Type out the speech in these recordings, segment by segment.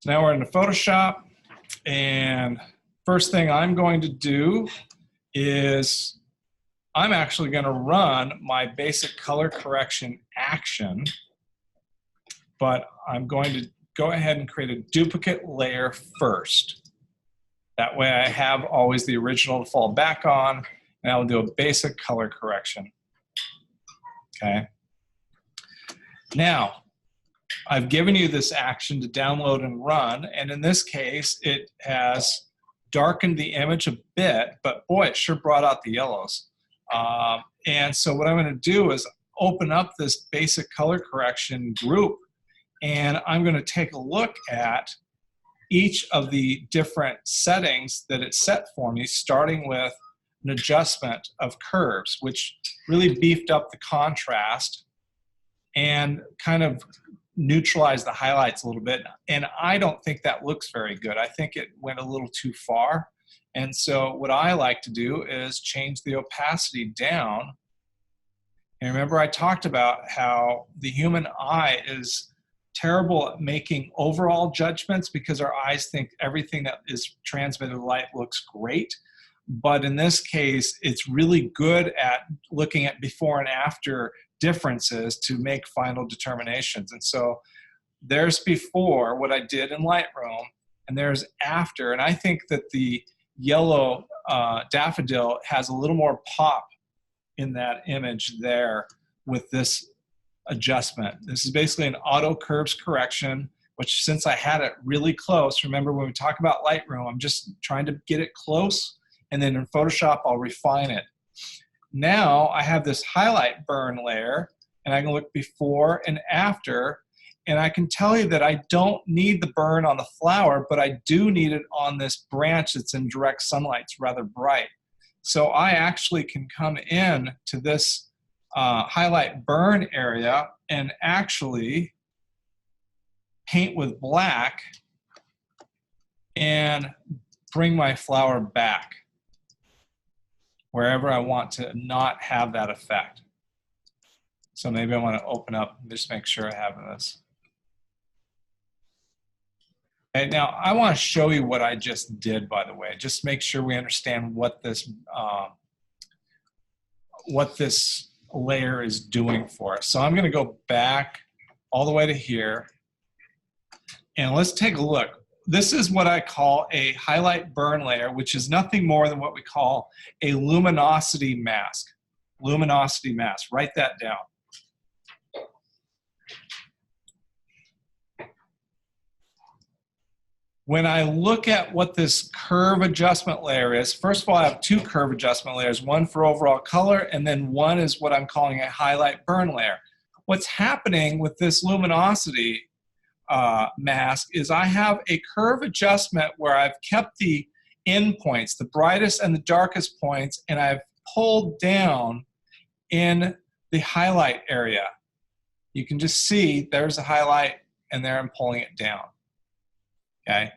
So now we're into Photoshop, and first thing I'm going to do is I'm actually going to run my basic color correction action, but I'm going to go ahead and create a duplicate layer first. That way I have always the original to fall back on, and I'll do a basic color correction. Okay. Now, I've given you this action to download and run, and in this case, it has darkened the image a bit, but boy, it sure brought out the yellows. And so what I'm going to do is open up this basic color correction group, and I'm going to take a look at each of the different settings that it set for me, starting with an adjustment of curves, which really beefed up the contrast and kind of neutralized the highlights a little bit. And I don't think that looks very good. I think it went a little too far. And so what I like to do is change the opacity down. And remember, I talked about how the human eye is terrible at making overall judgments because our eyes think everything that is transmitted light looks great. But in this case, it's really good at looking at before and after differences to make final determinations. And so there's before what I did in Lightroom, and there's after. And I think that the yellow daffodil has a little more pop in that image there with this adjustment. This is basically an auto curves correction, which since I had it really close, remember when we talk about Lightroom, I'm just trying to get it close, and then in Photoshop I'll refine it. Now I have this highlight burn layer, and I can look before and after, and I can tell you that I don't need the burn on the flower, but I do need it on this branch that's in direct sunlight. It's rather bright. So I actually can come in to this highlight burn area and actually paint with black and bring my flower back wherever I want to not have that effect. So maybe I want to open up and just make sure I have this. Okay, now I want to show you what I just did, by the way. Just make sure we understand what this layer is doing for us. So I'm going to go back all the way to here, and let's take a look. This is what I call a highlight burn layer, which is nothing more than what we call a luminosity mask. Luminosity mask, write that down. When I look at what this curve adjustment layer is, first of all, I have two curve adjustment layers, one for overall color, and then one is what I'm calling a highlight burn layer. What's happening with this luminosity mask is I have a curve adjustment where I've kept the endpoints, the brightest and the darkest points, and I've pulled down in the highlight area. You can just see there's a highlight, and there I'm pulling it down. Okay,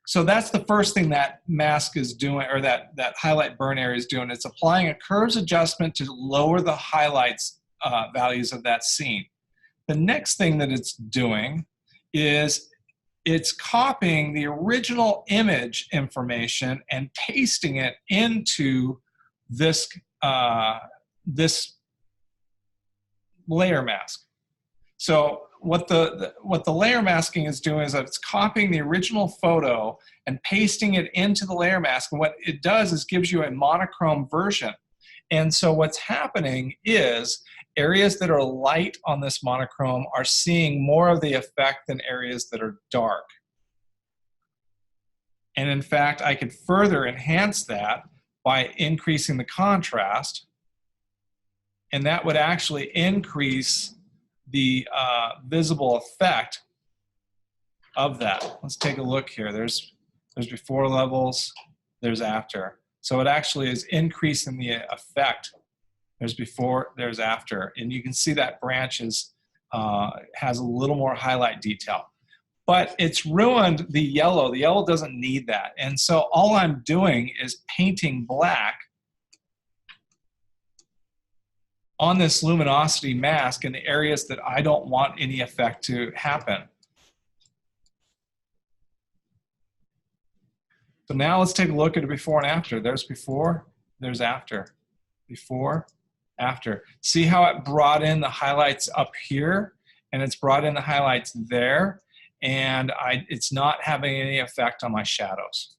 so that's the first thing that mask is doing, or that highlight burn area is doing. It's applying a curves adjustment to lower the highlights values of that scene. The next thing that it's doing is it's copying the original image information and pasting it into this, this layer mask. So what the layer masking is doing is it's copying the original photo and pasting it into the layer mask. And what it does is gives you a monochrome version. And so what's happening is areas that are light on this monochrome are seeing more of the effect than areas that are dark. And in fact, I could further enhance that by increasing the contrast. And that would actually increase the visible effect of that. Let's take a look here. There's before levels, there's after. So it actually is increasing the effect. There's before, there's after. And you can see that branch is, has a little more highlight detail. But it's ruined the yellow. The yellow doesn't need that. And so all I'm doing is painting black on this luminosity mask in the areas that I don't want any effect to happen. now let's take a look at it before and after. There's before, there's after. Before, after. See how it brought in the highlights up here, and it's brought in the highlights there, and it's not having any effect on my shadows.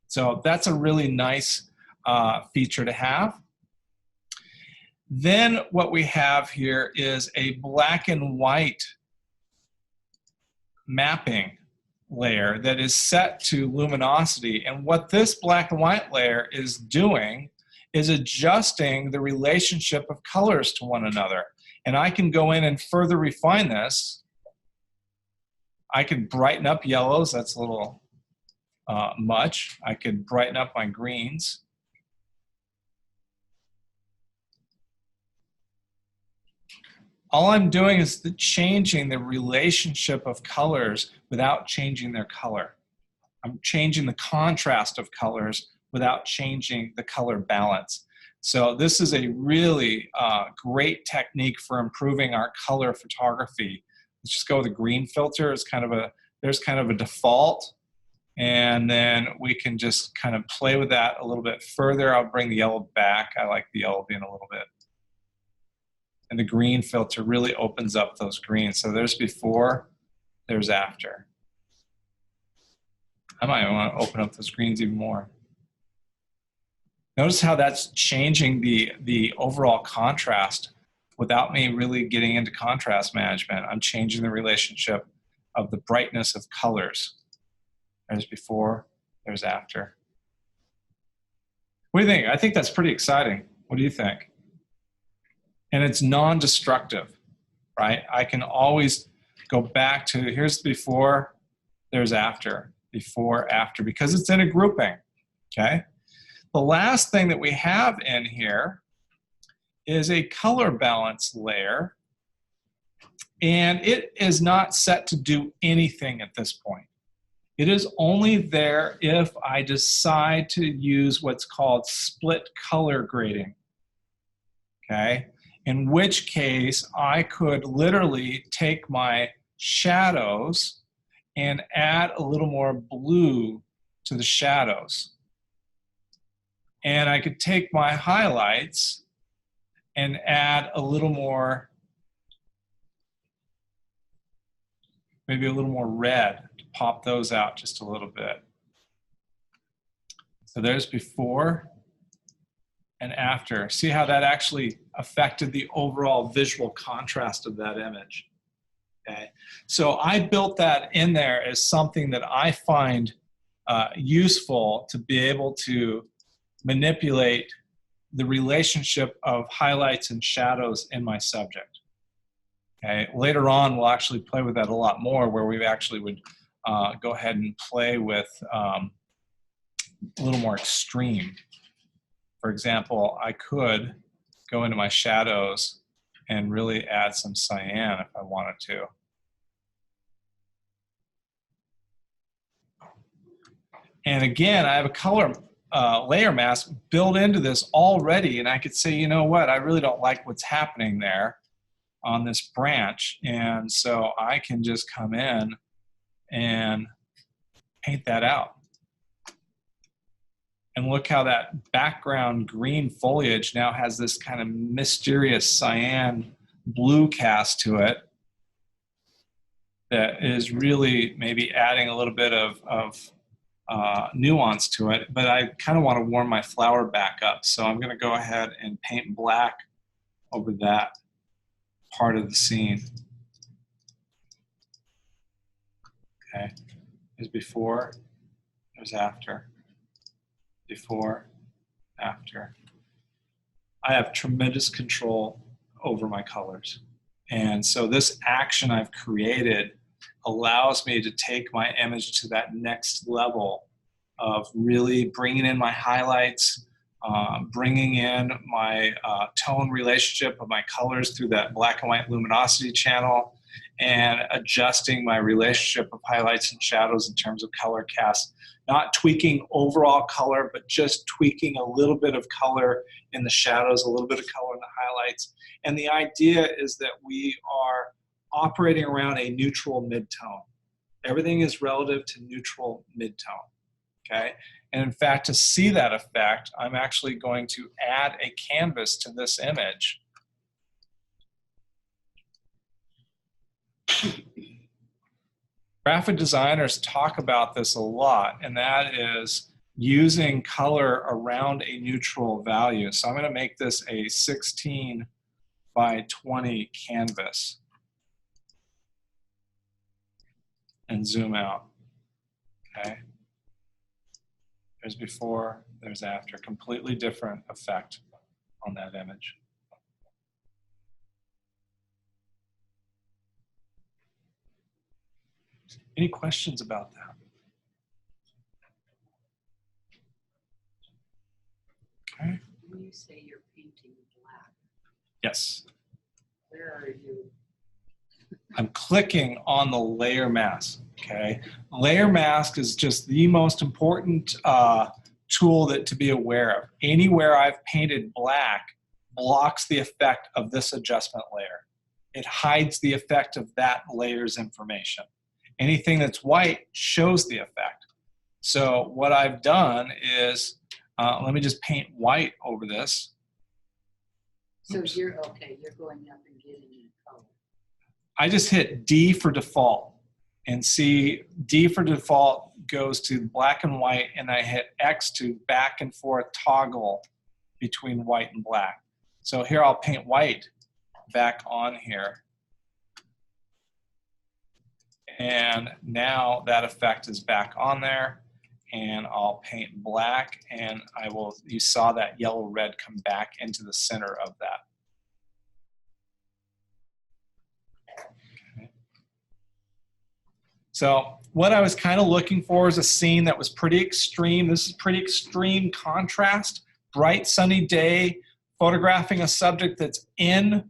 So that's a really nice feature to have. Then what we have here is a black and white mapping layer that is set to luminosity. And what this black and white layer is doing is adjusting the relationship of colors to one another. And I can go in and further refine this. I can brighten up yellows. That's a little much. I could brighten up my greens. All I'm doing is changing the relationship of colors without changing their color. I'm changing the contrast of colors without changing the color balance. So this is a really great technique for improving our color photography. Let's just go with a green filter. It's kind of there's kind of a default. And then we can just kind of play with that a little bit further. I'll bring the yellow back. I like the yellow being a little bit. And the green filter really opens up those greens. So there's before, there's after. I might want to open up those greens even more. Notice how that's changing the overall contrast without me really getting into contrast management. I'm changing the relationship of the brightness of colors. There's before, there's after. What do you think? I think that's pretty exciting. What do you think? And it's non-destructive, right? I can always go back to, here's before, there's after, before, after, because it's in a grouping, okay? The last thing that we have in here is a color balance layer, and it is not set to do anything at this point. It is only there if I decide to use what's called split color grading, okay? In which case I could literally take my shadows and add a little more blue to the shadows. And I could take my highlights and add a little more, maybe a little more red to pop those out just a little bit. So there's before and after. See how that actually affected the overall visual contrast of that image. Okay, so I built that in there as something that I find useful to be able to manipulate the relationship of highlights and shadows in my subject. Okay, later on we'll actually play with that a lot more, where we actually would go ahead and play with a little more extreme. For example, I could go into my shadows and really add some cyan if I wanted to. And again, I have a color layer mask built into this already, and I could say, you know what, I really don't like what's happening there on this branch, and so I can just come in and paint that out. And look how that background green foliage now has this kind of mysterious cyan blue cast to it that is really maybe adding a little bit of nuance to it. But I kind of want to warm my flower back up. So I'm going to go ahead and paint black over that part of the scene. Okay, there's before, there's after. Before, after. I have tremendous control over my colors. And so this action I've created allows me to take my image to that next level of really bringing in my highlights, bringing in my tone relationship of my colors through that black and white luminosity channel, and adjusting my relationship of highlights and shadows in terms of color cast. Not tweaking overall color, but just tweaking a little bit of color in the shadows, a little bit of color in the highlights. And the idea is that we are operating around a neutral midtone. Everything is relative to neutral midtone. okay? And in fact, to see that effect, I'm actually going to add a canvas to this image. Graphic designers talk about this a lot, and that is using color around a neutral value. So I'm going to make this a 16 by 20 canvas and zoom out. Okay. There's before, there's after. Completely different effect on that image. Any questions about that? Okay. When you say you're painting black, Yes. where are you? I'm clicking on the layer mask, okay? Layer mask is just the most important tool to be aware of. Anywhere I've painted black blocks the effect of this adjustment layer. It hides the effect of that layer's information. Anything that's white shows the effect. So what I've done is, let me just paint white over this. So Oops. you're okay, you're going up and getting in color. I just hit D for default, and see D for default goes to black and white, and I hit X to back and forth toggle between white and black. So here I'll paint white back on here. And now that effect is back on there, and I'll paint black, and you saw that yellow red come back into the center of that. Okay. So what I was kind of looking for is a scene that was pretty extreme. This is pretty extreme contrast, bright sunny day, photographing a subject that's in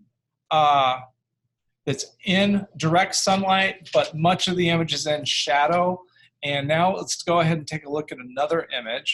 direct sunlight, but much of the image is in shadow. And now let's go ahead and take a look at another image.